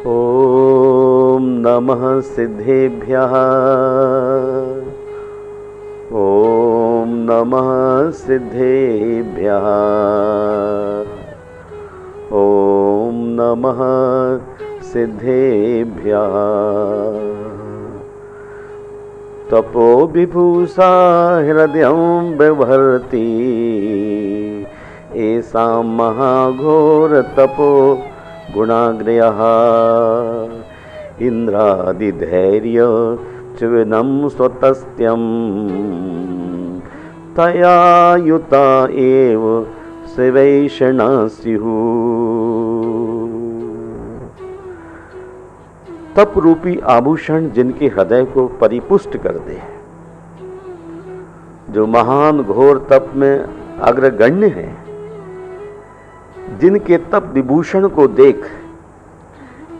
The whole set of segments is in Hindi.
ॐ नमः सिद्धेभ्यः। ॐ नमः सिद्धेभ्यः। ॐ नमः सिद्धेभ्यः। तपो विभूषा हृदयं बिभर्ति एषा महाघोर तपो गुणाग्रयः। इंद्रादिधैर्य चुविनं स्वतस्त्यं तया युता एव शिवैषणा स्युः। तप रूपी आभूषण जिनके हृदय को परिपुष्ट कर दे, जो महान घोर तप में अग्रगण्य है, जिनके तप विभूषण को देख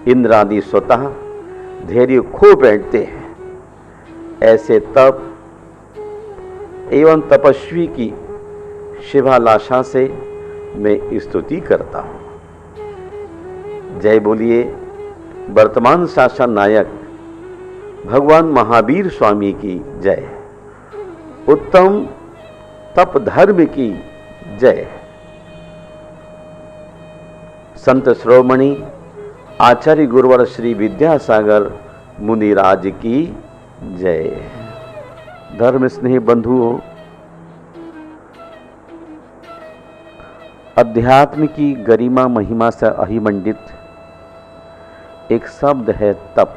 इंद्रादि स्वतः धैर्य खो बैठते हैं, ऐसे तप एवं तपस्वी की शिवालाशा से मैं स्तुति करता हूँ। जय बोलिए वर्तमान शासन नायक भगवान महावीर स्वामी की जय। उत्तम तप धर्म की जय। संत श्रोमणी आचार्य गुरुवर श्री विद्यासागर मुनिराज की जय। धर्म स्नेही बंधुओं, अध्यात्म की गरिमा महिमा से अहिमंडित एक शब्द है तप,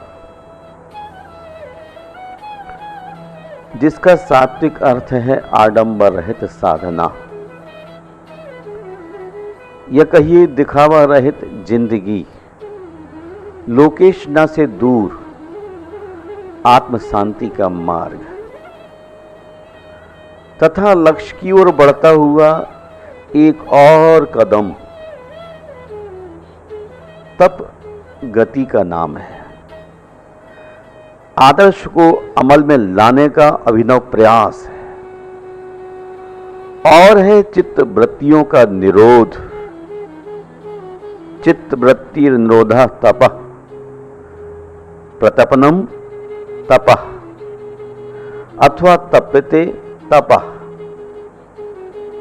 जिसका सात्विक अर्थ है आडंबर रहित साधना, या कहिए दिखावा रहित जिंदगी, लोकेशना से दूर आत्म शांति का मार्ग, तथा लक्ष्य की ओर बढ़ता हुआ एक और कदम तप गति का नाम है। आदर्श को अमल में लाने का अभिनव प्रयास है, और है चित्त वृत्तियों का निरोध। चित्त वृत्ति निरोधा तपः, प्रतपनम तपः अथवा तप्यते तपः।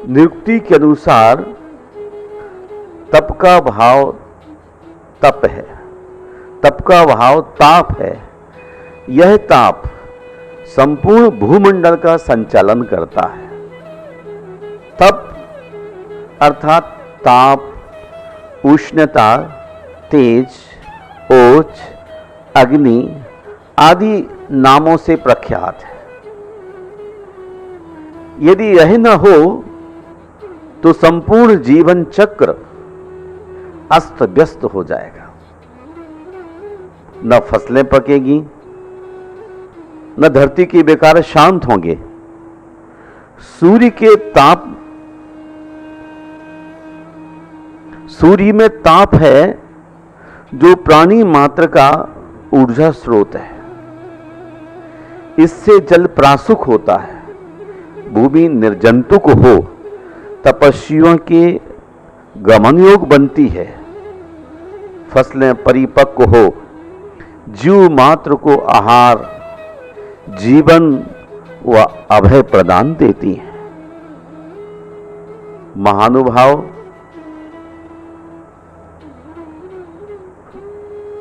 निरुक्ति के अनुसार तप का भाव तप है, तप का भाव ताप है। यह ताप संपूर्ण भूमंडल का संचालन करता है। तप अर्थात ताप, उष्णता, तेज, ओज, अग्नि आदि नामों से प्रख्यात है। यदि यह न हो तो संपूर्ण जीवन चक्र अस्त व्यस्त हो जाएगा। न फसलें पकेगी, न धरती के विकार शांत होंगे। सूर्य में ताप है, जो प्राणी मात्र का ऊर्जा स्रोत है। इससे जल प्रासुक होता है, भूमि निर्जंतुक हो, तपस्वियों के गमन योग बनती है, फसलें परिपक्व हो, जीव मात्र को आहार, जीवन व अभय प्रदान देती हैं। महानुभाव,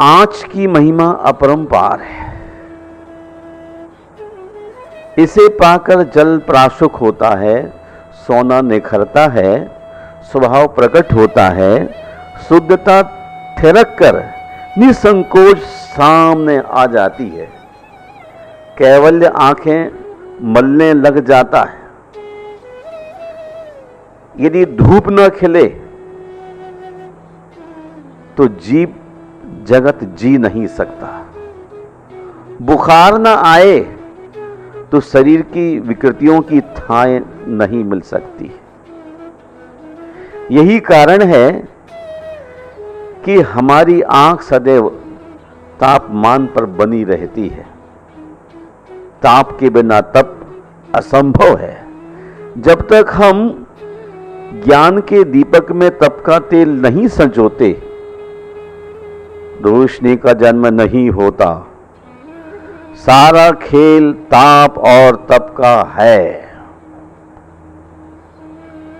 आँच की महिमा अपरंपार है। इसे पाकर जल प्राशुक होता है, सोना निखरता है, स्वभाव प्रकट होता है, शुद्धता थिरक कर निसंकोच सामने आ जाती है, कैवल्य आंखें मलने लग जाता है। यदि धूप न खिले तो जीव जगत जी नहीं सकता। बुखार न आए तो शरीर की विकृतियों की थाह नहीं मिल सकती। यही कारण है कि हमारी आंख सदैव तापमान पर बनी रहती है। ताप के बिना तप असंभव है। जब तक हम ज्ञान के दीपक में तप का तेल नहीं संजोते, रोशनी का जन्म नहीं होता। सारा खेल ताप और तप का है।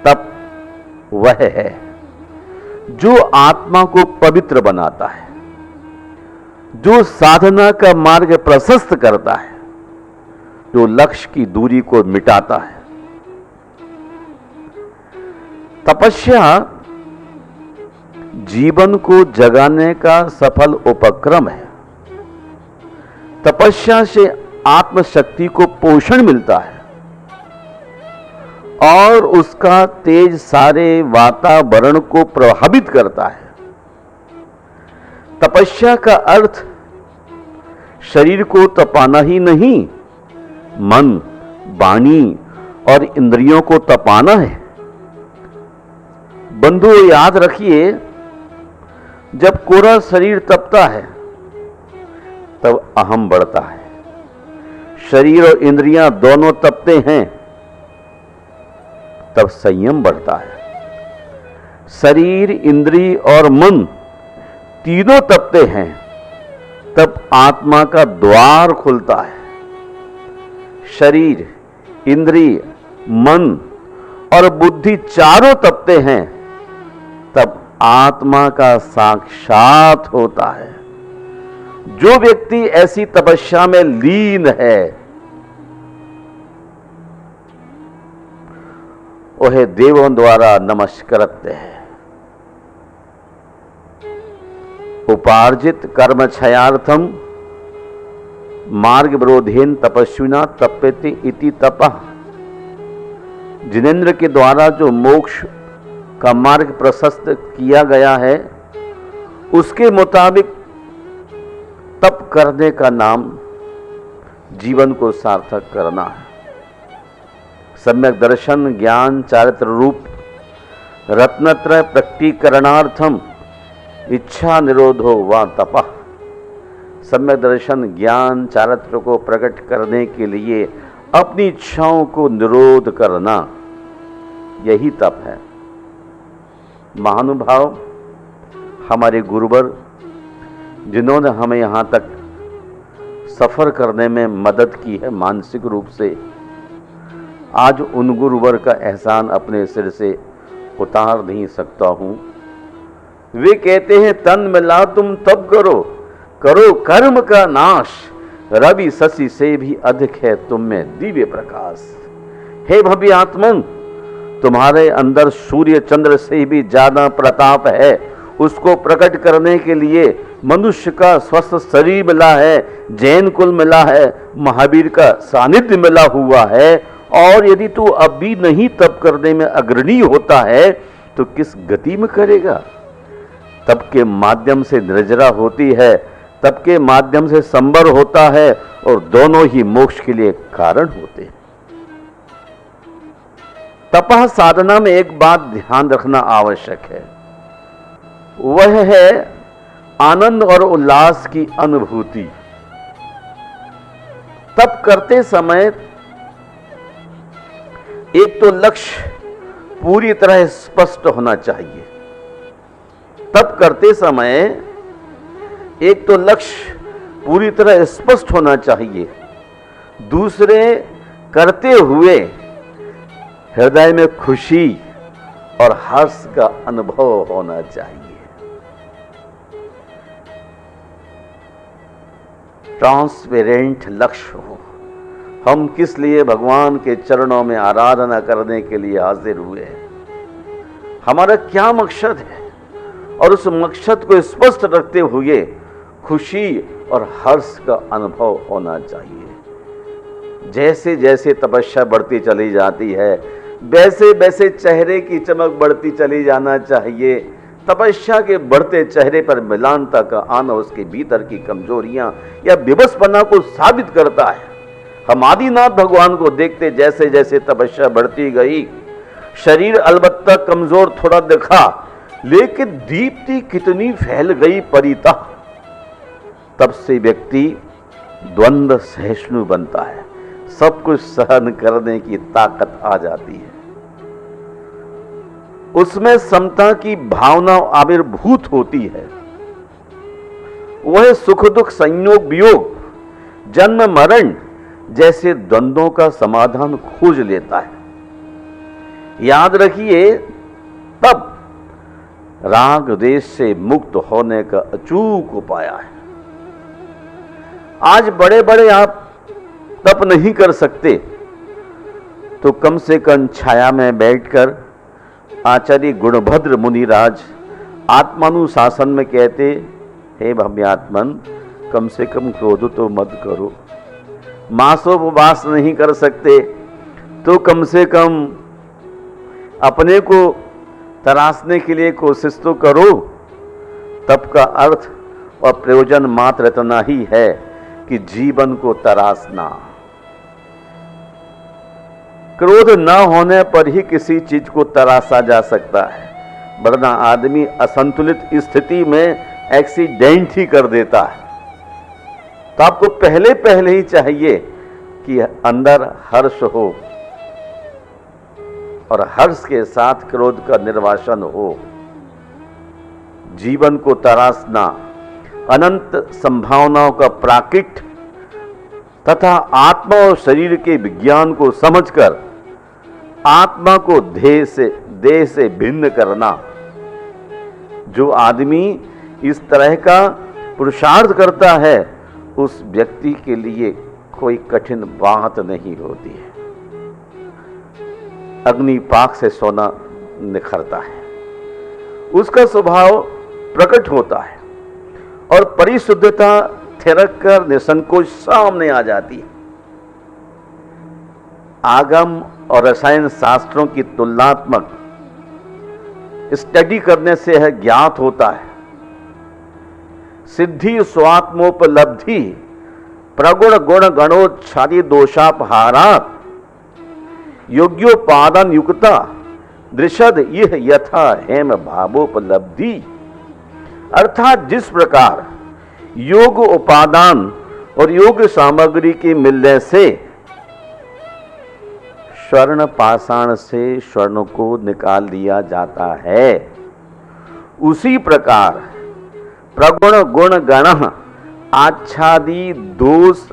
तप वह है जो आत्मा को पवित्र बनाता है, जो साधना का मार्ग प्रशस्त करता है, जो लक्ष्य की दूरी को मिटाता है। तपस्या जीवन को जगाने का सफल उपक्रम है। तपस्या से आत्मशक्ति को पोषण मिलता है और उसका तेज सारे वातावरण को प्रभावित करता है। तपस्या का अर्थ शरीर को तपाना ही नहीं, मन, वाणी और इंद्रियों को तपाना है। बंधुओं, याद रखिए, जब कोरा शरीर तपता है तब अहम बढ़ता है। शरीर और इंद्रियां दोनों तपते हैं तब संयम बढ़ता है। शरीर, इंद्रिय और मन तीनों तपते हैं तब आत्मा का द्वार खुलता है। शरीर, इंद्रिय, मन और बुद्धि चारों तपते हैं तब आत्मा का साक्षात होता है। जो व्यक्ति ऐसी तपस्या में लीन है वह देवों द्वारा नमस्कृत्य है। उपार्जित कर्म क्षयार्थम मार्ग विरोधेन तपस्विना तप्यते इति तपः। जिनेंद्र के द्वारा जो मोक्ष का मार्ग प्रशस्त किया गया है उसके मुताबिक तप करने का नाम जीवन को सार्थक करना है। सम्यक दर्शन, ज्ञान, चारित्र रूप रत्नत्रय प्रकटीकरणार्थम इच्छा निरोधो व तपः। सम्यक दर्शन, ज्ञान, चारित्र को प्रकट करने के लिए अपनी इच्छाओं को निरोध करना, यही तप है। महानुभाव, हमारे गुरुवर जिन्होंने हमें यहाँ तक सफ़र करने में मदद की है मानसिक रूप से, आज उन गुरुवर का एहसान अपने सिर से उतार नहीं सकता हूँ। वे कहते हैं, तन मिला तुम तब करो, करो कर्म का नाश, रवि शशि से भी अधिक है तुम में दिव्य प्रकाश। हे भव्य आत्मन, तुम्हारे अंदर सूर्य चंद्र से भी ज्यादा प्रताप है। उसको प्रकट करने के लिए मनुष्य का स्वस्थ शरीर मिला है, जैन कुल मिला है, महावीर का सानिध्य मिला हुआ है। और यदि तू अब भी नहीं तप करने में अग्रणी होता है तो किस गति में करेगा? तप के माध्यम से निर्जरा होती है, तप के माध्यम से संबर होता है और दोनों ही मोक्ष के लिए कारण होते हैं। तपः साधना में एक बात ध्यान रखना आवश्यक है, वह है आनंद और उल्लास की अनुभूति। तप करते समय एक तो लक्ष्य पूरी तरह स्पष्ट होना चाहिए। तप करते समय एक तो लक्ष्य पूरी तरह स्पष्ट होना चाहिए, दूसरे करते हुए हृदय में खुशी और हर्ष का अनुभव होना चाहिए। ट्रांसपेरेंट लक्ष्य हो, हम किस लिए भगवान के चरणों में आराधना करने के लिए हाजिर हुए हैं, हमारा क्या मकसद है, और उस मकसद को स्पष्ट रखते हुए खुशी और हर्ष का अनुभव होना चाहिए। जैसे जैसे तपस्या बढ़ती चली जाती है वैसे वैसे चेहरे की चमक बढ़ती चली जाना चाहिए। तपस्या के बढ़ते चेहरे पर मिलानता का आना उसके भीतर की कमजोरियां या विवशपना को साबित करता है। हम आदिनाथ भगवान को देखते जैसे जैसे तपस्या बढ़ती गई, शरीर अलबत्ता कमजोर थोड़ा दिखा, लेकिन दीप्ति कितनी फैल गई परितः। तब से व्यक्ति द्वंद्व सहिष्णु बनता है, सब कुछ सहन करने की ताकत आ जाती है, उसमें समता की भावना आविर्भूत होती है। वह सुख दुख, संयोग वियोग, जन्म मरण जैसे द्वंद्वों का समाधान खोज लेता है। याद रखिए, तब राग देश से मुक्त होने का अचूक उपाय है। आज बड़े बड़े आप तप नहीं कर सकते तो कम से कम छाया में बैठकर आचार्य गुणभद्र मुनिराज आत्मानुशासन में कहते, हे भव्यात्मन, कम से कम क्रोध तो मत करो। मासोपवास नहीं कर सकते तो कम से कम अपने को तराशने के लिए कोशिश तो करो। तप का अर्थ और प्रयोजन मात्र इतना ही है कि जीवन को तराशना। क्रोध न होने पर ही किसी चीज को तराशा जा सकता है, वरना आदमी असंतुलित स्थिति में एक्सीडेंट ही कर देता है। तो आपको पहले पहले ही चाहिए कि अंदर हर्ष हो और हर्ष के साथ क्रोध का निर्वासन हो। जीवन को तराशना, अनंत संभावनाओं का प्राकट्य तथा आत्मा और शरीर के विज्ञान को समझकर आत्मा को देह से भिन्न करना। जो आदमी इस तरह का पुरुषार्थ करता है उस व्यक्ति के लिए कोई कठिन बात नहीं होती है। अग्निपाक से सोना निखरता है, उसका स्वभाव प्रकट होता है और परिशुद्धता थिरक कर निसंकोच सामने आ जाती है। आगम और रसायन शास्त्रों की तुलनात्मक स्टडी करने से यह ज्ञात होता है, सिद्धि स्वात्मोपलब्धि प्रगुण गुण गणोच्छादी दोषापहारात योग्योपादान युक्ता दृशद यह यथा हेम भावोपलब्धि। अर्थात जिस प्रकार योग उपादान और योग सामग्री के मिलने से स्वर्ण पाषाण से स्वर्ण को निकाल दिया जाता है, उसी प्रकार प्रगुण गुण गण आच्छादी दोष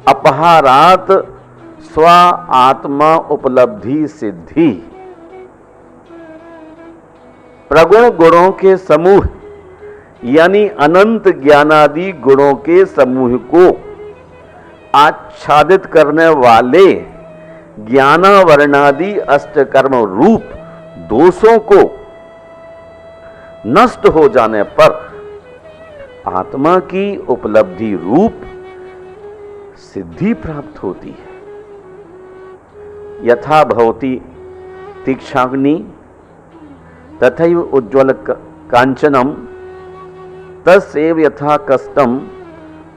अपहारात स्व आत्मा उपलब्धि सिद्धि। प्रगुण गुणों के समूह यानी अनंत ज्ञानादि गुणों के समूह को आच्छादित करने वाले ज्ञानावरणादि अष्टकर्म रूप दोषों को नष्ट हो जाने पर आत्मा की उपलब्धि रूप सिद्धि प्राप्त होती है। यथा भवति तीक्षाग्नि तथैव उज्ज्वल कांचनम तस्सेव यथा कष्टम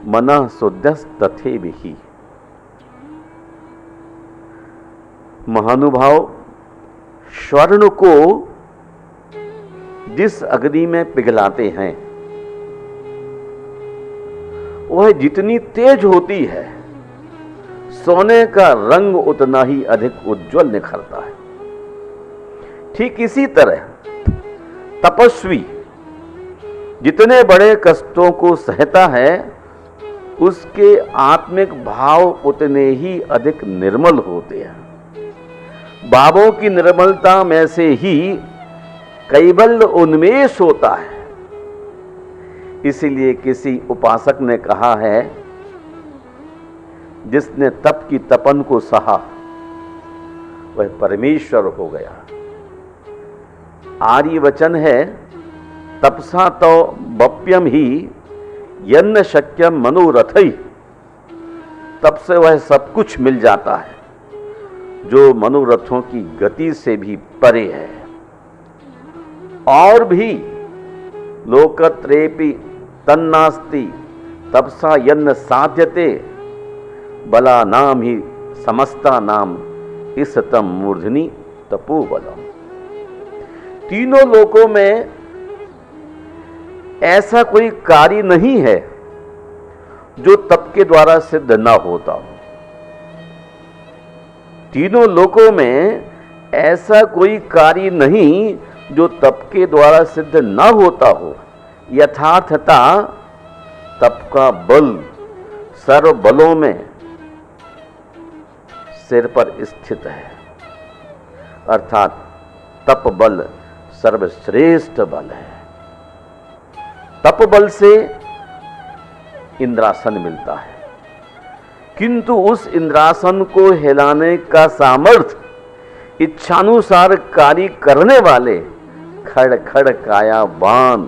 मनः शुद्धस् तथैव। महानुभाव, स्वर्ण को जिस अग्नि में पिघलाते हैं वह जितनी तेज होती है सोने का रंग उतना ही अधिक उज्जवल निखरता है। ठीक इसी तरह तपस्वी जितने बड़े कष्टों को सहता है उसके आत्मिक भाव उतने ही अधिक निर्मल होते हैं। भावों की निर्मलता में से ही कैवल्य उन्मेष होता है। इसीलिए किसी उपासक ने कहा है, जिसने तप की तपन को सहा वह परमेश्वर हो गया। आर्य वचन है, तपसा तो बप्यम ही यन्न शक्यम मनोरथई। तप से वह सब कुछ मिल जाता है जो मनोरथों की गति से भी परे है। और भी लोकत्रेपि तन्नास्ति तपसा यन्न साध्यते बला नाम ही समस्ता नाम इसतम मूर्धनि तपोबलम। तीनों लोकों में ऐसा कोई कार्य नहीं है जो तप के द्वारा सिद्ध न होता हो। तीनों लोकों में ऐसा कोई कार्य नहीं जो तप के द्वारा सिद्ध न होता हो। यथार्थता तप का बल सर्व बलों में सिर पर स्थित है, अर्थात तप बल सर्वश्रेष्ठ बल है। तप बल से इंद्रासन मिलता है, किंतु उस इंद्रासन को हिलाने का सामर्थ्य इच्छानुसार कार्य करने वाले खड़ खड़ कायावान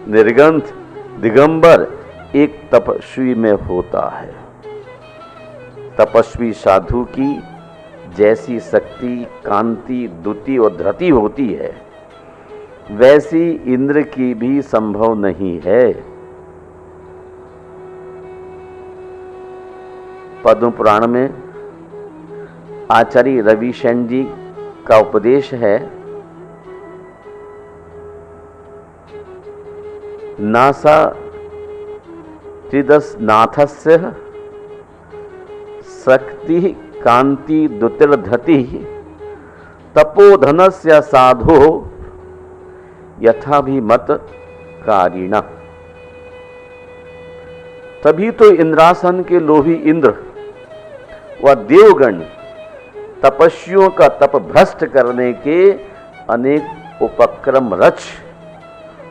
निर्गंथ दिगंबर एक तपस्वी में होता है। तपस्वी साधु की जैसी शक्ति, कांति, द्युति और धृति होती है, वैसी इंद्र की भी संभव नहीं है। पद्म पुराण में आचार्य रविशेन जी का उपदेश है, नासा त्रिदश नाथस्य शक्ति कांति द्युतिर्धति तपोधनस्य साधो यथाभिमत कारिणा। तभी तो इंद्रासन के लोभी इंद्र व देवगण तपस्वियों का तप भ्रष्ट करने के अनेक उपक्रम रच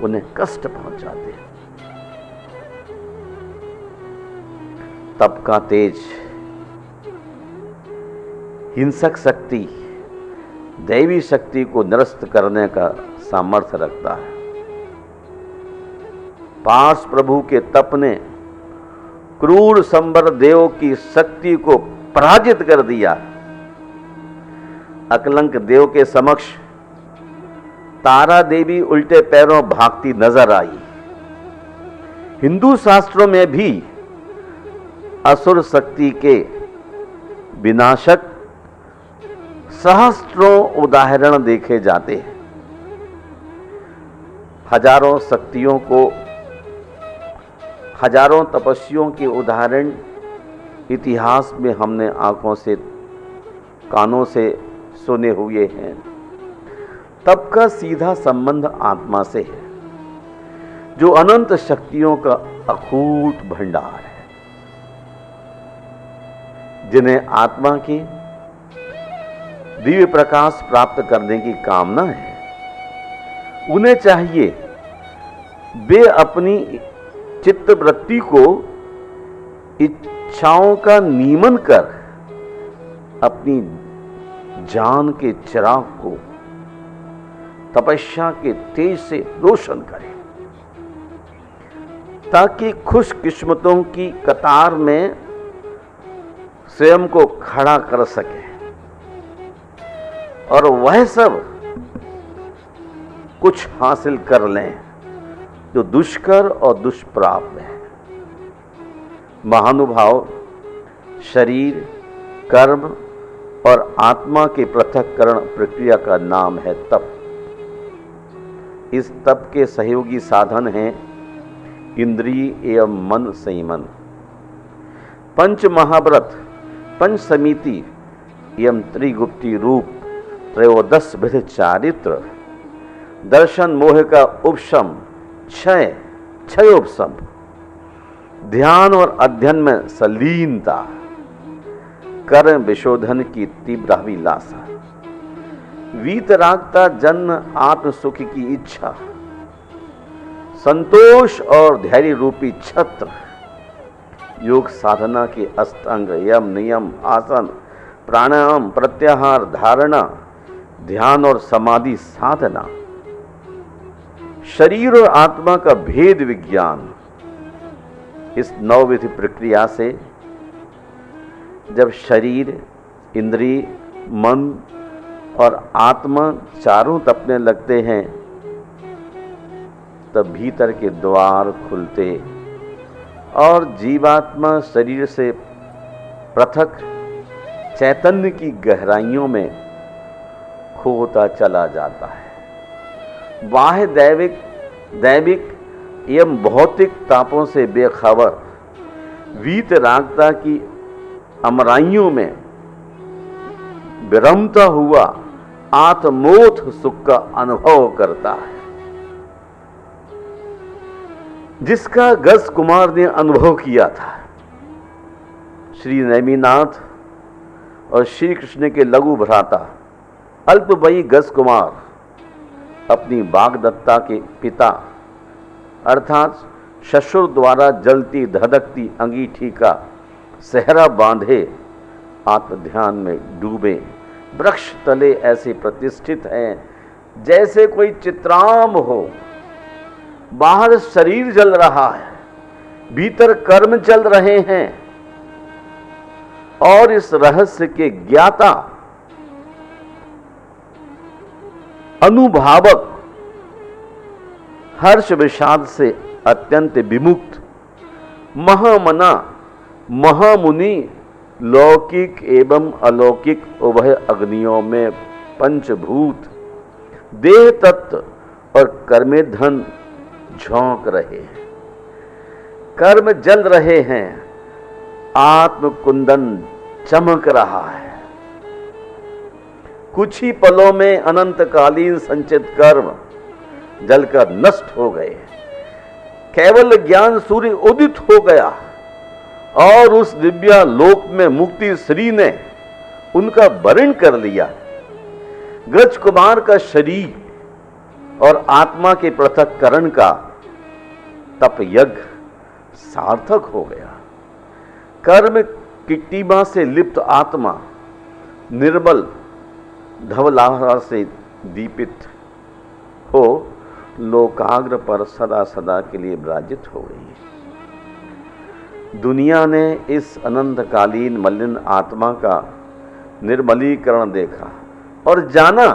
उन्हें कष्ट पहुंचाते हैं। तप का तेज हिंसक शक्ति, दैवी शक्ति को निरस्त करने का सामर्थ्य रखता है। पार्श प्रभु के तप ने क्रूर संबर देव की शक्ति को पराजित कर दिया। अकलंक देव के समक्ष तारा देवी उल्टे पैरों भागती नजर आई। हिंदू शास्त्रों में भी असुर शक्ति के विनाशक सहस्त्रों उदाहरण देखे जाते हैं। हजारों शक्तियों को, हजारों तपस्वियों के उदाहरण इतिहास में हमने आंखों से, कानों से सुने हुए हैं। तप का सीधा संबंध आत्मा से है, जो अनंत शक्तियों का अकूट भंडार है। जिन्हें आत्मा की दिव्य प्रकाश प्राप्त करने की कामना है, उन्हें चाहिए वे अपनी चित्तवृत्ति को इच्छाओं का नियमन कर अपनी जान के चिराग को तपस्या के तेज से रोशन करें, ताकि खुशकिस्मतों की कतार में स्वयं को खड़ा कर सके और वह सब कुछ हासिल कर लें जो दुष्कर और दुष्प्राप्य है। महानुभाव, शरीर, कर्म और आत्मा के पृथक्करण प्रक्रिया का नाम है तप। इस तप के सहयोगी साधन हैं इंद्रिय एवं मन संयमन, पंच महाव्रत, पंच समिति एवं त्रिगुप्ती रूप, त्रयोदश विध चारित्र, दर्शन मोह का उपशम, क्षय, क्षयोपशम, ध्यान और अध्ययन में सलीनता, कर्म विशोधन की तीव्र अभिलाषा, वीतरागता, जन्म आत्म सुख की इच्छा, संतोष और धैर्य रूपी छत्र, योग साधना के अष्टांग, यम, नियम, आसन, प्राणायाम, प्रत्याहार, धारणा, ध्यान और समाधि साधना, शरीर और आत्मा का भेद विज्ञान। इस नौविधि प्रक्रिया से जब शरीर, इंद्रिय, मन और आत्मा चारों तपने लगते हैं, तब भीतर के द्वार खुलते और जीवात्मा शरीर से पृथक चैतन्य की गहराइयों में खोता चला जाता है। बाह्य दैविक एवं भौतिक तापों से बेखबर वीतरागता की अमराइयों में विरमता हुआ आत्मोथ सुख का अनुभव करता है। जिसका गज कुमार ने अनुभव किया था। श्री नेमिनाथ और श्री कृष्ण के लघु भ्राता अल्पवयी गज कुमार अपनी बागदत्ता के पिता अर्थात ससुर द्वारा जलती धधकती अंगीठी का सेहरा बांधे आत्मध्यान में डूबे वृक्ष तले ऐसे प्रतिष्ठित हैं जैसे कोई चित्रांब हो। बाहर शरीर जल रहा है, भीतर कर्म चल रहे हैं और इस रहस्य के ज्ञाता अनुभावक हर्ष विषाद से अत्यंत विमुक्त महामना महामुनि लौकिक एवं अलौकिक उभय अग्नियों में पंचभूत देह तत्व और कर्मेधन झोंक रहे हैं, कर्म जल रहे हैं, आत्म कुंदन चमक रहा है। कुछ ही पलों में अनंतकालीन संचित कर्म जलकर नष्ट हो गए। केवल ज्ञान सूर्य उदित हो गया और उस दिव्या लोक में मुक्ति श्री ने उनका वर्ण कर लिया। गज कुमार का शरीर और आत्मा के पृथक्करण का तप यज्ञ सार्थक हो गया। कर्म की टीबा से लिप्त आत्मा निर्मल धवलाहरा से दीपित हो लोकाग्र पर सदा सदा के लिए विराजित हो गई है। दुनिया ने इस अनंतकालीन मलिन आत्मा का निर्मलीकरण देखा और जाना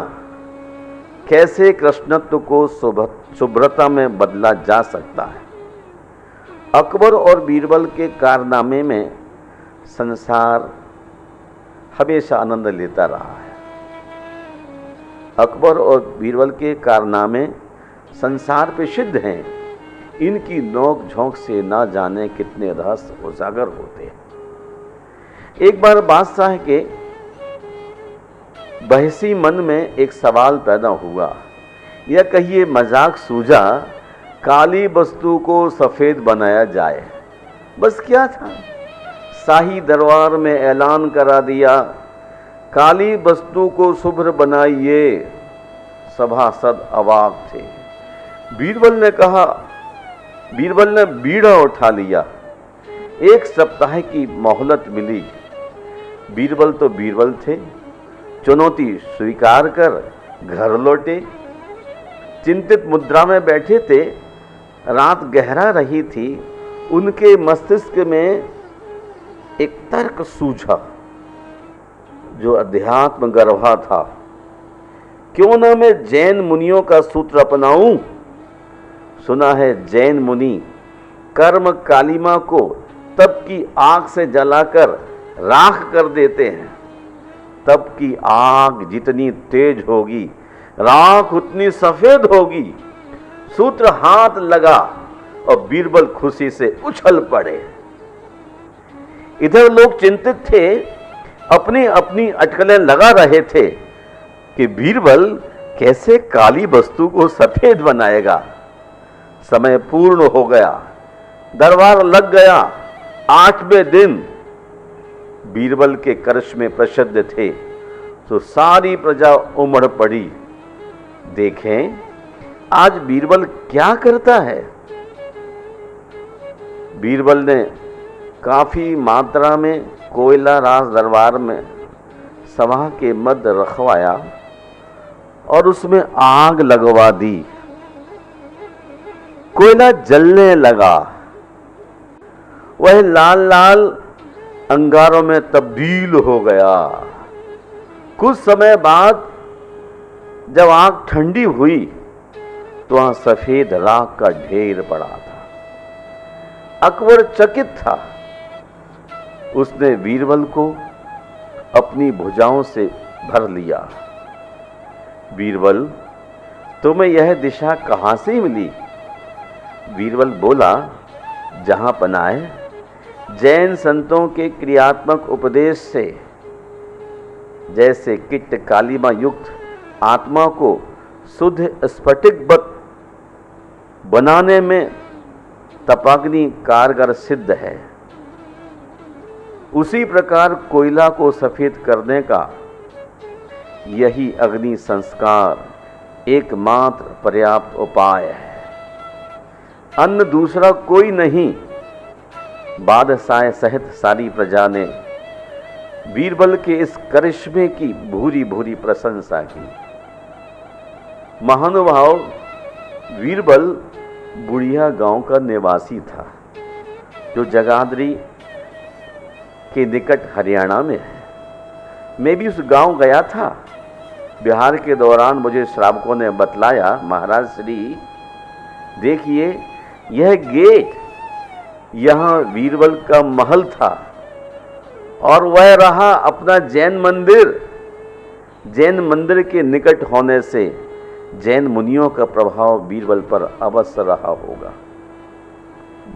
कैसे कृष्णत्व को शुभ्रता में बदला जा सकता है। अकबर और बीरबल के कारनामे में संसार हमेशा आनंद लेता रहा है। अकबर और बीरबल के कारनामे संसार प्रसिद्ध हैं। इनकी नोक झोंक से ना जाने कितने रहस्य उजागर होते हैं। एक बार बादशाह के बहसी मन में एक सवाल पैदा हुआ, या कहिए मजाक सूझा, काली वस्तु को सफेद बनाया जाए। बस क्या था, शाही दरबार में ऐलान करा दिया, काली वस्तु को शुभ्र बनाइए। सभासद अवाक थे। बीरबल ने बीड़ा उठा लिया। एक सप्ताह की मोहलत मिली। बीरबल तो बीरबल थे, चुनौती स्वीकार कर घर लौटे। चिंतित मुद्रा में बैठे थे। रात गहरा रही थी। उनके मस्तिष्क में एक तर्क सूझा जो अध्यात्म गर्भा था। क्यों ना मैं जैन मुनियों का सूत्र अपनाऊं। सुना है जैन मुनि कर्म कालिमा को तप की आग से जलाकर राख कर देते हैं। तप की आग जितनी तेज होगी, राख उतनी सफेद होगी। सूत्र हाथ लगा और बीरबल खुशी से उछल पड़े। इधर लोग चिंतित थे, अपनी अपनी अटकलें लगा रहे थे कि बीरबल कैसे काली वस्तु को सफेद बनाएगा। समय पूर्ण हो गया, दरबार लग गया। 8वें दिन बीरबल के करिश्मे प्रसिद्ध थे तो सारी प्रजा उमड़ पड़ी। देखें आज बीरबल क्या करता है। बीरबल ने काफी मात्रा में कोयला राज दरबार में सभा के मध्य रखवाया और उसमें आग लगवा दी। कोयला जलने लगा। वह लाल लाल अंगारों में तब्दील हो गया। कुछ समय बाद जब आग ठंडी हुई तो वहां सफेद राख का ढेर पड़ा था। अकबर चकित था। उसने बीरबल को अपनी भुजाओं से भर लिया। बीरबल, तुम्हें यह दिशा कहां से मिली? बीरबल बोला, जहां पनाहे जैन संतों के क्रियात्मक उपदेश से। जैसे किट कालिमा युक्त आत्मा को शुद्ध स्फटिकवत बनाने में तपाग्नि कारगर सिद्ध है। उसी प्रकार कोयला को सफेद करने का यही अग्नि संस्कार एकमात्र पर्याप्त उपाय है। अन्य दूसरा कोई नहीं। बादशाह सहित सारी प्रजा ने बीरबल के इस करिश्मे की भूरी भूरी प्रशंसा की। महानुभाव बीरबल बुढ़िया गांव का निवासी था, जो जगाधरी के निकट हरियाणा में है। मैं भी उस गांव गया था। बिहार के दौरान मुझे श्रावकों ने बतलाया, महाराज श्री देखिए, यह गेट यहाँ बीरबल का महल था और वह रहा अपना जैन मंदिर। जैन मंदिर के निकट होने से जैन मुनियों का प्रभाव बीरबल पर अवश्य रहा होगा।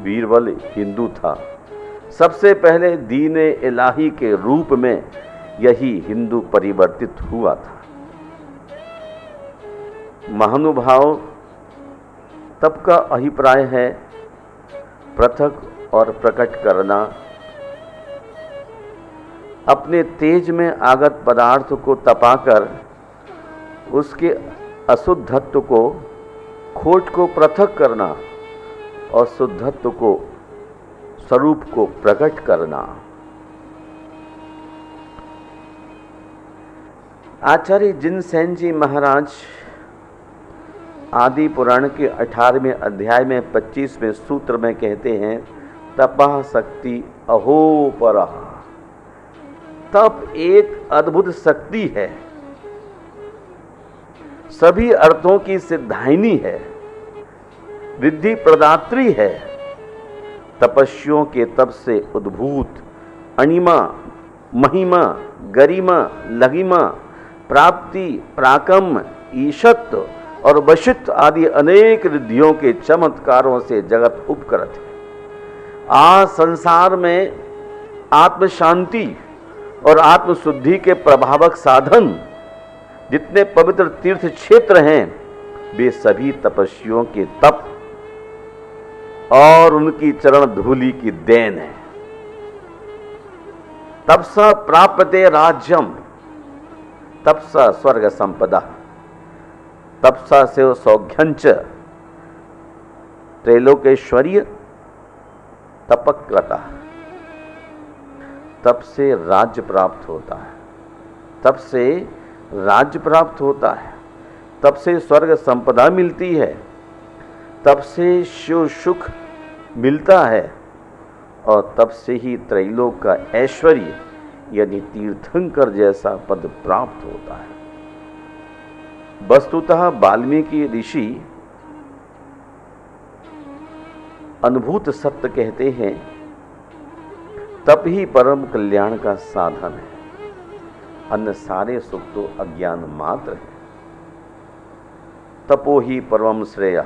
बीरबल हिंदू था। सबसे पहले दीन इलाही के रूप में यही हिंदू परिवर्तित हुआ था। महानुभाव तब का अभिप्राय है पृथक और प्रकट करना, अपने तेज में आगत पदार्थ को तपाकर उसके अशुद्धत्व को, खोट को पृथक करना और शुद्धत्व को, स्वरूप को प्रकट करना। आचार्य जिनसेन जी महाराज आदि पुराण के 18वें अध्याय में 25वें सूत्र में कहते हैं, तपः शक्ति अहो परः। तप एक अद्भुत शक्ति है, सभी अर्थों की सिद्धायिनी है, वृद्धि प्रदात्री है। तपस्वियों के तप से उद्भूत अणिमा, महिमा, गरिमा, लघिमा, प्राप्ति, पराक्रम, ईशत्व और वशिष्ठ आदि अनेक रिद्धियों के चमत्कारों से जगत उपकृत है। आज संसार में आत्म शांति और आत्म शुद्धि के प्रभावक साधन जितने पवित्र तीर्थ क्षेत्र हैं, वे सभी तपस्वियों के तप और उनकी चरण धूलि की देन है। तपसा प्राप्यते राज्यम, तपसा स्वर्ग संपदा, तपसा से सौख्यंच त्रैलोकेश्वर्य तपक्रता। तप से राज्य प्राप्त होता है, तप से राज्य प्राप्त होता है, तप से स्वर्ग संपदा मिलती है, तप से शिव सुख मिलता है और तप से ही त्रैलोक का ऐश्वर्य यानी तीर्थंकर जैसा पद प्राप्त होता है। वस्तुतः वाल्मीकि ऋषि अनुभूत सत्य कहते हैं, तप ही परम कल्याण का साधन है, अन्य सारे सुख तो अज्ञान मात्र है। तपो ही परम श्रेय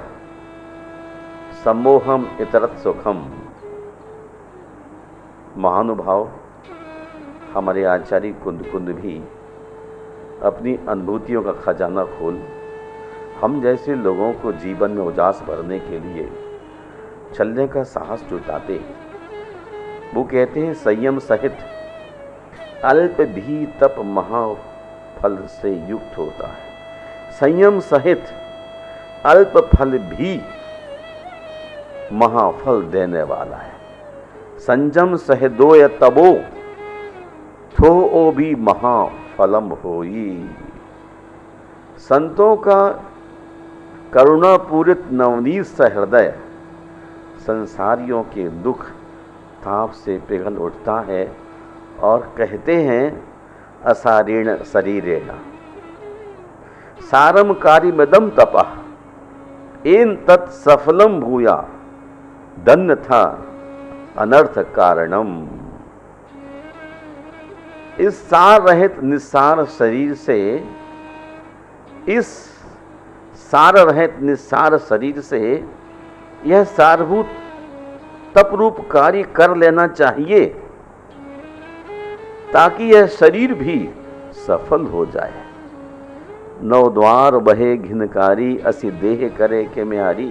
सम्मोहम इतरत सुखम। महानुभाव हमारे आचार्य कुंद भी अपनी अनुभूतियों का खजाना खोल हम जैसे लोगों को जीवन में उजास भरने के लिए चलने का साहस जुटाते हैं। वो कहते हैं, संयम सहित अल्प भी तप महाफल से युक्त होता है। संयम सहित अल्प फल भी महाफल देने वाला है। संयम सहदोय तबो थो ओ भी महाफलम होई। संतों का करुणापूरित नवनीत सहृदय संसारियों के दुख ताप से पिघल उठता है और कहते हैं, असारेण शरीरेण सारम कार्यमदम तपः एन तत् सफलम भूया धन्य था अनर्थ कारणम। इस सार रहित निस्सार शरीर से, इस सार रहित निस्सार शरीर से यह सारभूत तपरूप कार्य कर लेना चाहिए ताकि यह शरीर भी सफल हो जाए। नौ द्वार बहे घिनकारी असी देह करे के म्यारी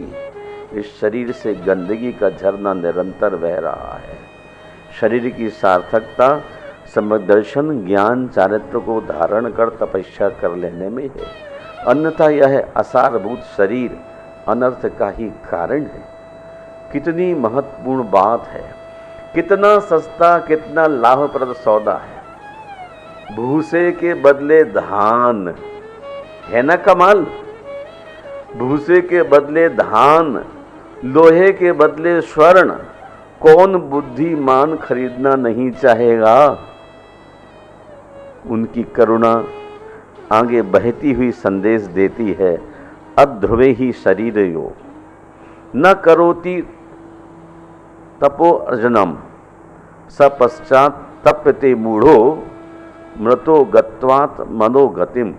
इस शरीर से गंदगी का झरना निरंतर बह रहा है। शरीर की सार्थकता समदर्शन ज्ञान चारित्र को धारण कर तपस्या कर लेने में है, अन्यथा यह असारभूत शरीर अनर्थ का ही कारण है। कितनी महत्वपूर्ण बात है, कितना सस्ता, कितना लाभप्रद सौदा है। भूसे के बदले धान, है ना कमाल। भूसे के बदले धान, लोहे के बदले स्वर्ण, कौन बुद्धिमान खरीदना नहीं चाहेगा। उनकी करुणा आगे बहती हुई संदेश देती है, अध्रुवे ही शरीर यो न करोति तपो अर्जनम स पश्चात तप्यते मूढ़ो मृतो गत्वात मनोगतिम।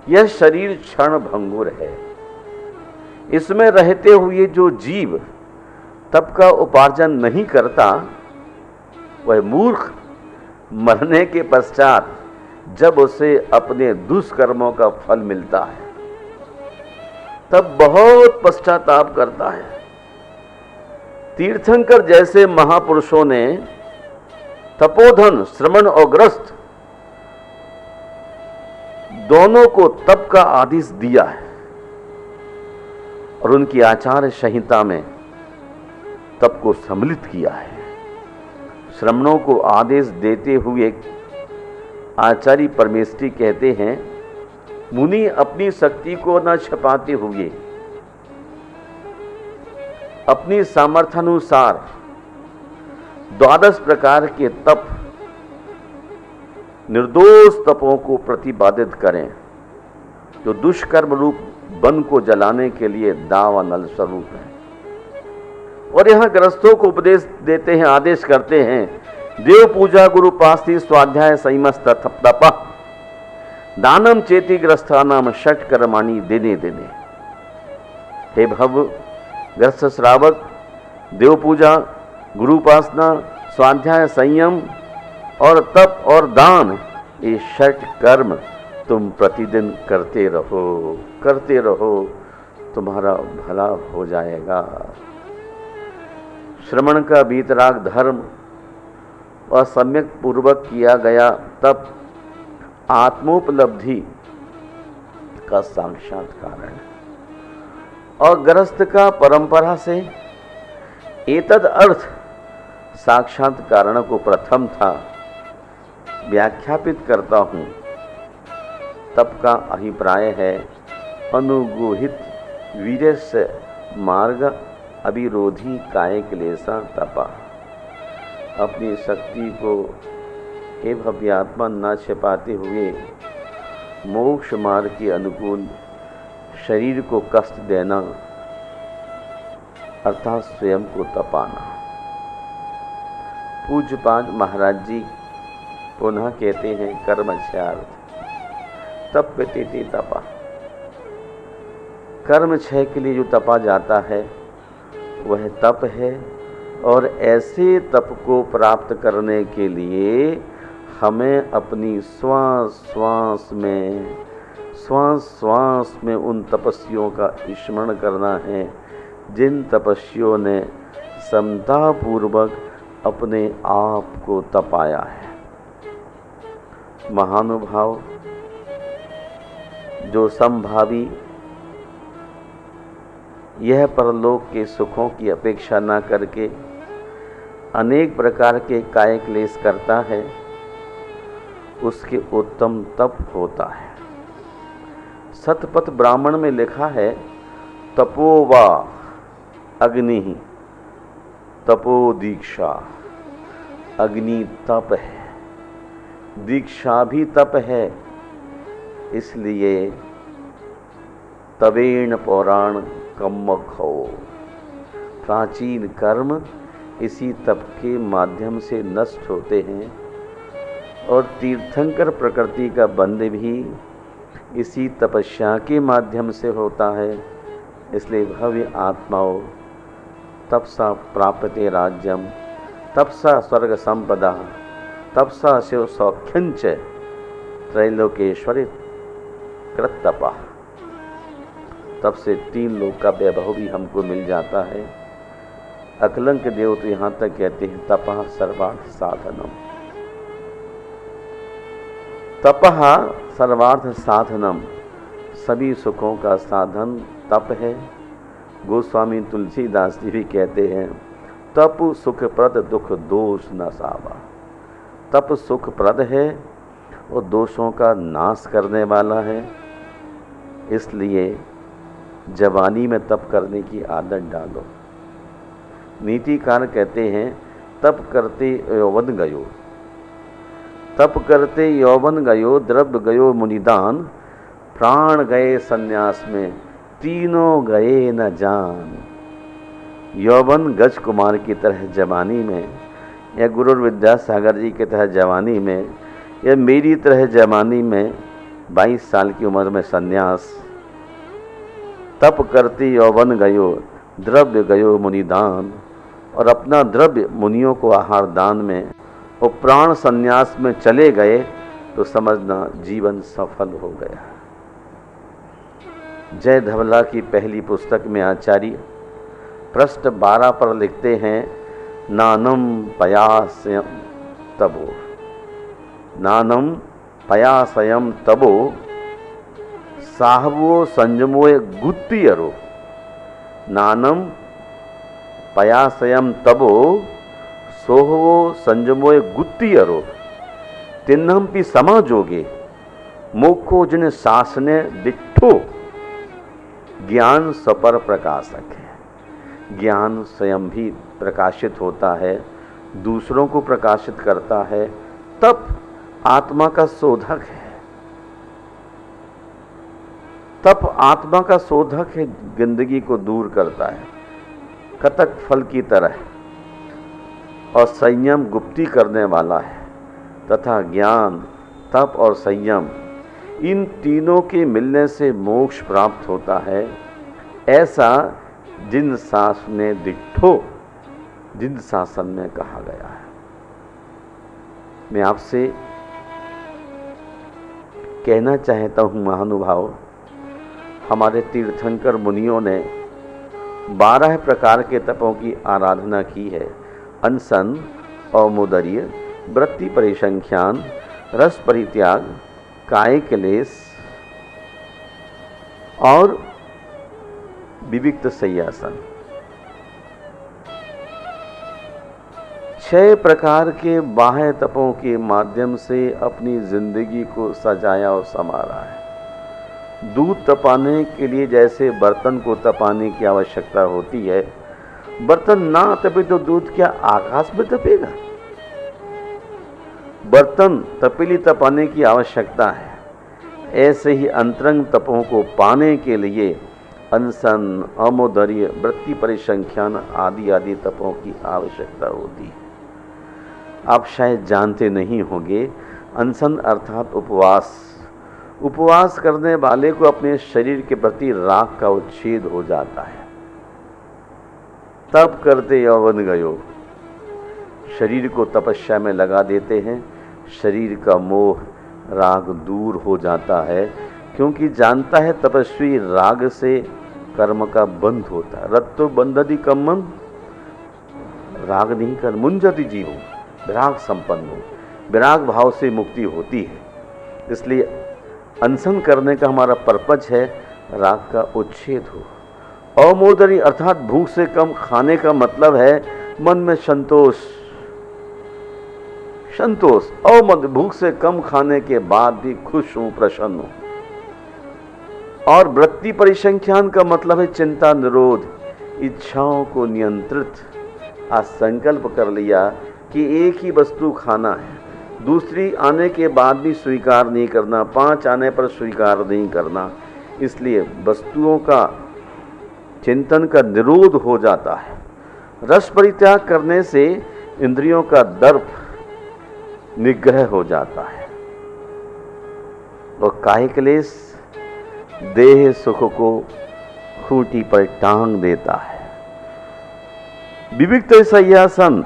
यह शरीर क्षण भंगुर है। इसमें रहते हुए जो जीव तप का उपार्जन नहीं करता, वह मूर्ख मरने के पश्चात जब उसे अपने दुष्कर्मों का फल मिलता है तब बहुत पश्चाताप करता है। तीर्थंकर जैसे महापुरुषों ने तपोधन, श्रमण और ग्रस्त दोनों को तप का आदेश दिया है और उनकी आचार्य संहिता में तप को सम्मिलित किया है। श्रमणों को आदेश देते हुए आचार्य परमेष्ठी कहते हैं, मुनि अपनी शक्ति को न छिपाते हुए अपनी सामर्थ्यानुसार 12 प्रकार के तप, निर्दोष तपों को प्रतिपादित करें, जो दुष्कर्म रूप वन को जलाने के लिए दावानल स्वरूप है। और यहां ग्रस्तों को उपदेश देते हैं, आदेश करते हैं, देव पूजा, गुरु पास्ति, स्वाध्याय, संयमस्त तप, दानम चेति ग्रस्थानाम षट कर्माणि दिने दिने। हे भव ग्रस्त श्रावक, देव पूजा, गुरुपासना, स्वाध्याय, संयम और तप और दान, ये षट कर्म तुम प्रतिदिन करते रहो, तुम्हारा भला हो जाएगा। श्रमण का वीतराग धर्म और सम्यक पूर्वक किया गया तप आत्मोपलब्धि का साक्षात कारण है। और गृहस्थ का परंपरा से एतद अर्थ साक्षात कारण को प्रथम था व्याख्यापित करता हूं। तप का अभिप्राय है अनुगोहित वीर्यस्य मार्ग अविरोधी काय क्लेशा तपा। अपनी शक्ति को हे भव्यात्मा न छिपाते हुए मोक्ष मार्ग के अनुकूल शरीर को कष्ट देना अर्थात स्वयं को तपाना। पूज्यपाद महाराज जी पुनः कहते हैं, कर्मक्षयार्थ तप्यते तपा। कर्म क्षय के लिए जो तपा जाता है वह तप है। और ऐसे तप को प्राप्त करने के लिए हमें अपनी श्वास श्वास में उन तपस्वियों का स्मरण करना है जिन तपस्वियों ने समतापूर्वक अपने आप को तपाया है। महानुभाव जो संभावी यह परलोक के सुखों की अपेक्षा न करके अनेक प्रकार के काय क्लेश करता है, उसके उत्तम तप होता है। सतपथ ब्राह्मण में लिखा है, तपोवा अग्नि तपो दीक्षा। अग्नि तप है, दीक्षा भी तप है, इसलिए तवेण पौराण कम्मखो। प्राचीन कर्म इसी तप के माध्यम से नष्ट होते हैं और तीर्थंकर प्रकृति का बंध भी इसी तपस्या के माध्यम से होता है। इसलिए भव्य आत्माओं तपसा प्राप्यते राज्यम, तपसा स्वर्ग संपदा, तपसा शिव तब से 3 लोक का वैभव भी हमको मिल जाता है। अकलंक देव तो यहाँ तक कहते हैं तपः सर्वार्थ साधनम। तपः सर्वार्थ साधनम, सभी सुखों का साधन तप है। गोस्वामी तुलसीदास जी भी कहते हैं तप सुखप्रद दुख दोष न सावा। तप सुखप्रद है और दोषों का नाश करने वाला है। इसलिए जवानी में तप करने की आदत डालो। नीतिकार कहते हैं तप करते यौवन गयो, तप करते यौवन गयो, द्रव्य गयो मुनिदान, प्राण गए सन्यास में, तीनों गए न जान। यौवन गज कुमार की तरह जवानी में, या गुरु विद्यासागर जी की तरह जवानी में, या मेरी तरह जवानी में 22 साल की उम्र में सन्यास। तप करते यौवन गयो, द्रव्य गयो मुनिदान, और अपना द्रव्य मुनियों को आहार दान में और प्राण सन्यास में चले गए तो समझना जीवन सफल हो गया। जय धवला की पहली पुस्तक में आचार्य पृष्ठ 12 पर लिखते हैं नानम पयासयम तबो, नानम पयासयम तबो साहवो संजमोय गुत्तियरो। नानम पयासयम तबो सोहवो संजमोय गुत्तियरो, तिन्नम पी समाजोगे मोखो जिन शासने दिठो। ज्ञान सपर प्रकाशक है। ज्ञान स्वयं भी प्रकाशित होता है, दूसरों को प्रकाशित करता है। तप आत्मा का शोधक है। तप आत्मा का शोधक है, गंदगी को दूर करता है कतक फल की तरह। और संयम गुप्ती करने वाला है तथा ज्ञान, तप और संयम, इन तीनों के मिलने से मोक्ष प्राप्त होता है। ऐसा जिन शासन ने दिठो, जिन शासन में कहा गया है। मैं आपसे कहना चाहता हूं महानुभाव, हमारे तीर्थंकर मुनियों ने 12 प्रकार के तपों की आराधना की है। अनशन, औमुदर्य, वृत्ति परिसंख्यान, रस परित्याग, काय क्लेश और विविक्त शय्यासन। 6 प्रकार के बाह्य तपों के माध्यम से अपनी जिंदगी को सजाया और संवारा है। दूध तपाने के लिए जैसे बर्तन को तपाने की आवश्यकता होती है, बर्तन ना तपे तो दूध क्या आकाश में तपेगा? बर्तन तपेली तपाने की आवश्यकता है। ऐसे ही अंतरंग तपों को पाने के लिए अनशन, औमुदर्य, वृत्ति परिसंख्यान आदि आदि तपों की आवश्यकता होती है। आप शायद जानते नहीं होंगे, अनशन अर्थात उपवास। उपवास करने वाले को अपने शरीर के प्रति राग का उच्छेद हो जाता है। तप करते यौवन गयो, शरीर को तपस्या में लगा देते हैं, शरीर का मोह राग दूर हो जाता है, क्योंकि जानता है तपस्वी राग से कर्म का बंध होता है। रत्तो बंधति कम्मम, राग नहीं कर मुंजति जीवो, विराग संपन्न हो, विराग भाव से मुक्ति होती है। इसलिए अनशन करने का हमारा पर्पज है राग का उच्छेद हो। औमुदर्य अर्थात भूख से कम खाने का मतलब है मन में संतोष। संतोष और भूख से कम खाने के बाद भी खुश हूं, प्रसन्न हूं। और वृत्ति परिसंख्यान का मतलब है चिंता निरोध, इच्छाओं को नियंत्रित। आज संकल्प कर लिया कि एक ही वस्तु खाना है, दूसरी आने के बाद भी स्वीकार नहीं करना, 5 आने पर स्वीकार नहीं करना। इसलिए वस्तुओं का चिंतन का निरोध हो जाता है। रस परित्याग करने से इंद्रियों का दर्प निग्रह हो जाता है। और काय क्लेश देह सुख को खूंटी पर टांग देता है। विविक्त शय्यासन,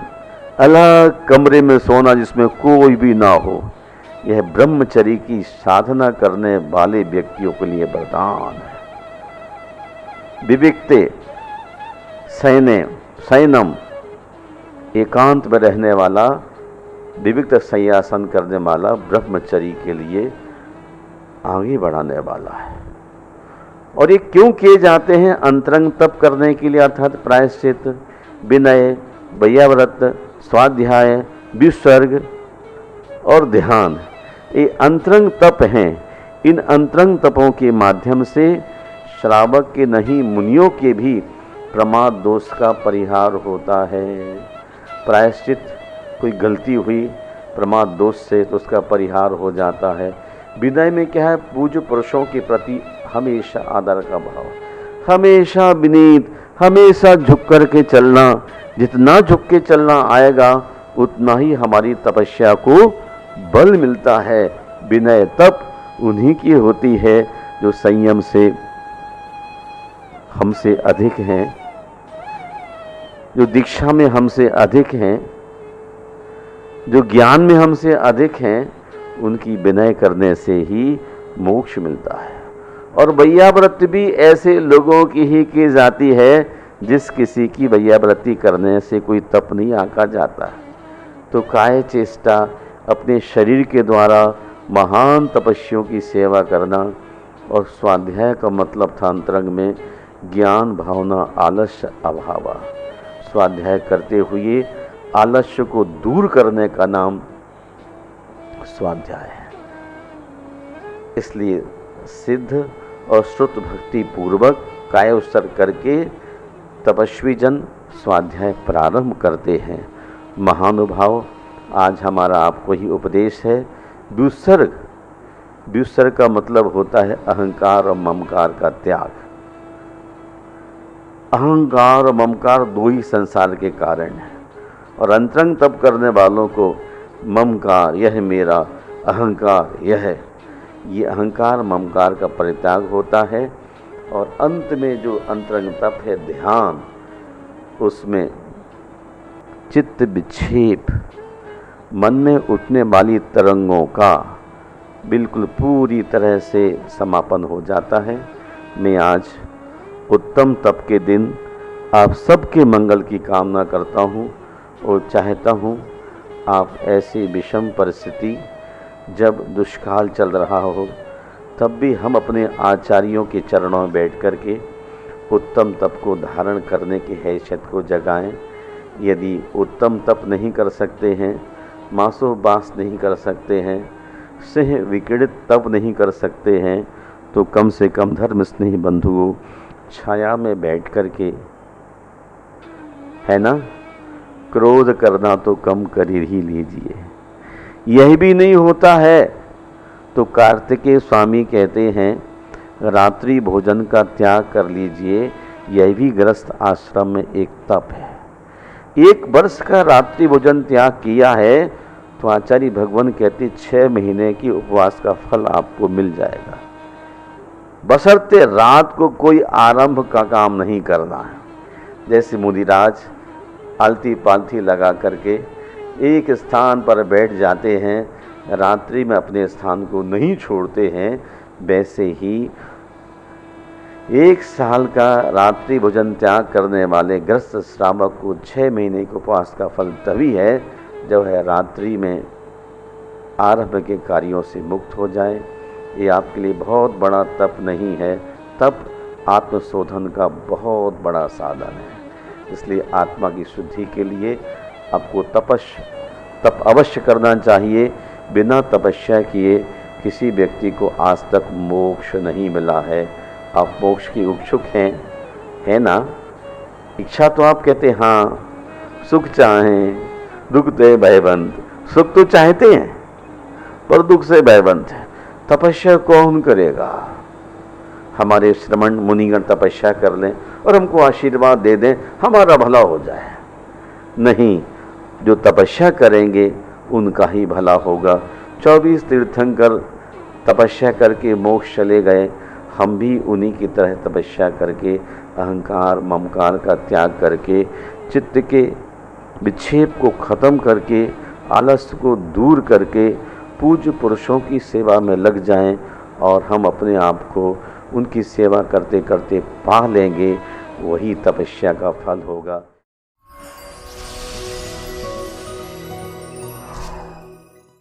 अलग कमरे में सोना जिसमें कोई भी ना हो, यह ब्रह्मचर्य की साधना करने वाले व्यक्तियों के लिए वरदान है। विविक्ते शयनम, एकांत में रहने वाला, विविक्त शय्यासन करने वाला ब्रह्मचरी के लिए आगे बढ़ाने वाला है। और ये क्यों किए जाते हैं? अंतरंग तप करने के लिए, अर्थात प्रायश्चित, विनय, वैयाव्रत, स्वाध्याय, विसर्ग और ध्यान, ये अंतरंग तप हैं। इन अंतरंग तपों के माध्यम से श्रावक के नहीं, मुनियों के भी प्रमाद दोष का परिहार होता है। प्रायश्चित, कोई गलती हुई प्रमाद दोष से तो उसका परिहार हो जाता है। विनय में क्या है? पूज्य पुरुषों के प्रति हमेशा आदर का भाव, हमेशा विनीत, हमेशा झुक कर के चलना। जितना झुक के चलना आएगा उतना ही हमारी तपस्या को बल मिलता है। विनय तप उन्हीं की होती है जो संयम से हमसे अधिक हैं, जो दीक्षा में हमसे अधिक हैं, जो ज्ञान में हमसे अधिक हैं, उनकी विनय करने से ही मोक्ष मिलता है। और वैयाव्रत भी ऐसे लोगों की ही की जाती है जिस किसी की वैयाव्रती करने से कोई तप नहीं आका जाता। तो काय चेष्टा, अपने शरीर के द्वारा महान तपस्वियों की सेवा करना। और स्वाध्याय का मतलब था अंतरंग में ज्ञान, भावना, आलस्य, अभाव। स्वाध्याय करते हुए आलस्य को दूर करने का नाम स्वाध्याय है। इसलिए सिद्ध और श्रुत भक्ति पूर्वक काय उत्सर्ग करके तपस्वी जन स्वाध्याय प्रारंभ करते हैं। महानुभाव, आज हमारा आपको ही उपदेश है व्युत्सर्ग। व्युत्सर्ग का मतलब होता है अहंकार और ममकार का त्याग। अहंकार और ममकार दो ही संसार के कारण हैं। और अंतरंग तप करने वालों को ममकार, यह मेरा, अहंकार यह, ये अहंकार ममकार का परित्याग होता है। और अंत में जो अंतरंग तप है ध्यान, उसमें चित्त विक्षेप, मन में उठने वाली तरंगों का बिल्कुल पूरी तरह से समापन हो जाता है। मैं आज उत्तम तप के दिन आप सबके मंगल की कामना करता हूँ और चाहता हूँ आप ऐसी विषम परिस्थिति, जब दुष्काल चल रहा हो, तब भी हम अपने आचार्यों के चरणों में बैठ कर के उत्तम तप को धारण करने की हैसियत को जगाएं। यदि उत्तम तप नहीं कर सकते हैं, मासोबास नहीं कर सकते हैं, सिंह विकीड़ित तप नहीं कर सकते हैं, तो कम से कम धर्म स्नेही बंधुओं छाया में बैठ कर के, है ना, क्रोध करना तो कम कर ही लीजिए। यही भी नहीं होता है तो कार्तिकेय स्वामी कहते हैं रात्रि भोजन का त्याग कर लीजिए। यह भी गृहस्थ आश्रम में एक तप है। 1 वर्ष का रात्रि भोजन त्याग किया है तो आचार्य भगवान कहते 6 महीने की उपवास का फल आपको मिल जाएगा। बशर्ते रात को कोई आरंभ का काम नहीं करना है। जैसे मुनिराज आलती पालती लगा करके एक स्थान पर बैठ जाते हैं, रात्रि में अपने स्थान को नहीं छोड़ते हैं, वैसे ही 1 साल का रात्रि भोजन त्याग करने वाले ग्रस्त श्रावक को 6 महीने के उपवास का फल तभी है जब है रात्रि में आरंभ के कार्यों से मुक्त हो जाए। ये आपके लिए बहुत बड़ा तप नहीं है, तप आत्मशोधन का बहुत बड़ा साधन है। इसलिए आत्मा की शुद्धि के लिए आपको तप अवश्य करना चाहिए। बिना तपस्या किए किसी व्यक्ति को आज तक मोक्ष नहीं मिला है। आप मोक्ष की इच्छुक हैं, है ना? इच्छा तो आप कहते हैं हाँ, सुख चाहें, दुख से भयबंद। सुख तो चाहते हैं पर दुख से भयबंद है। तपस्या कौन करेगा? हमारे श्रमण मुनिगण तपस्या कर लें और हमको आशीर्वाद दे दें, हमारा भला हो जाए। नहीं, जो तपस्या करेंगे उनका ही भला होगा। 24 तीर्थंकर तपस्या करके मोक्ष चले गए, हम भी उन्हीं की तरह तपस्या करके अहंकार ममकार का त्याग करके चित्त के विक्षेप को खत्म करके आलस्य को दूर करके पूज्य पुरुषों की सेवा में लग जाएं और हम अपने आप को उनकी सेवा करते करते पा लेंगे, वही तपस्या का फल होगा।